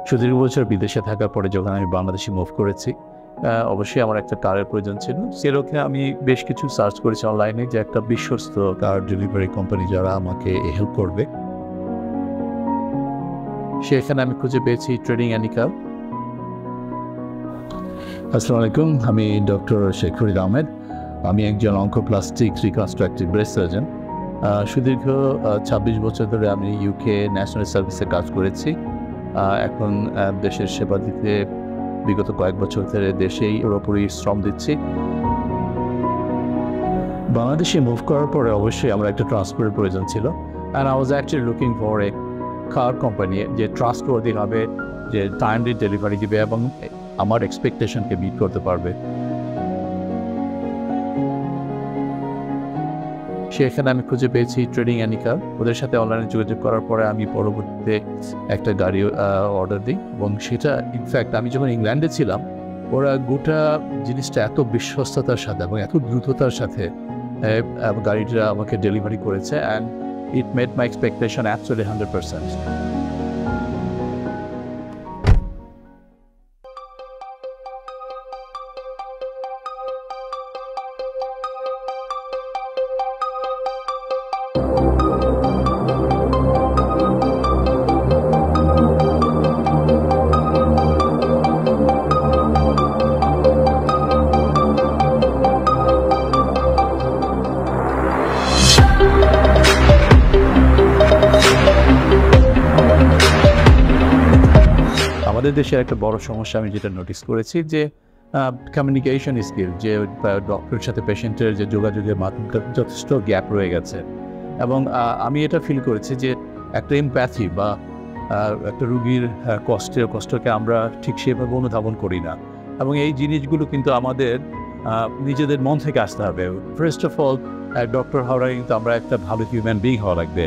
সুদীর্ঘ বছর বিদেশে থাকার পরে যখন আমি বাংলাদেশে মুভ করেছি, অবশ্যই আমার একটা কারের প্রয়োজন ছিল। সেরকম আমি বেশ কিছু সার্চ করেছি অনলাইনে যে একটা বিশ্বস্ত কার ডেলিভারি কোম্পানি যারা আমাকে হেল্প করবে। সেখানে আমি খুঁজে পেয়েছি ট্রেডিং অ্যানি কার। আসসালামু আলাইকুম, আমি ডক্টর শেখ ফরিদ আহমেদ। আমি একজন অঙ্কোপ্লাস্টিক রিকনস্ট্রাকটিভ ব্রেস্ট সার্জন। সুদীর্ঘ 26 বছর ধরে আমি ইউকে ন্যাশনাল সার্ভিসে কাজ করেছি। এখন দেশের সেবা দিতে বিগত কয়েক বছর ধরে দেশেই পুরোপুরি শ্রম দিচ্ছি। বাংলাদেশে মুভ করার পরে অবশ্যই আমার একটা ট্রান্সপোর্টের প্রয়োজন ছিল, and I was actually looking for a car company যে ট্রাস্টওয়ার্দি হবে, যে টাইমলি ডেলিভারি দিবে এবং আমার এক্সপেকটেশনকে মিট করতে পারবে। সেখানে আমি খুঁজে পেয়েছি ট্রেডিং অ্যানি কার। ওদের সাথে অনলাইনে যোগাযোগ করার পরে আমি পরবর্তীতে একটা গাড়ি অর্ডার দিই, এবং সেটা ইনফ্যাক্ট আমি যখন ইংল্যান্ডে ছিলাম ওরা গোটা জিনিসটা এত বিশ্বস্ততার সাথে এবং এত দ্রুততার সাথে গাড়িটা আমাকে ডেলিভারি করেছে, and it made my expectation actually 100%। আমাদের দেশের একটা বড় সমস্যা আমি যেটা নোটিস করেছি যে কমিউনিকেশন স্কিল, যে ডক্টরের সাথে পেশেন্টের যে যোগাযোগের মাধ্যমটা যথেষ্ট গ্যাপ রয়ে গেছে। এবং আমি এটা ফিল করেছি যে একটা এমপ্যাথি বা একটা রুগীর কষ্টকে আমরা ঠিক সেভাবে অনুধাবন করি না, এবং এই জিনিসগুলো কিন্তু আমাদের নিজেদের মন থেকে আসতে হবে। ফার্স্ট অফ অল ডক্টর হওয়ার কিন্তু আমরা একটা ভালো হিউম্যান বিং হওয়া লাগবে।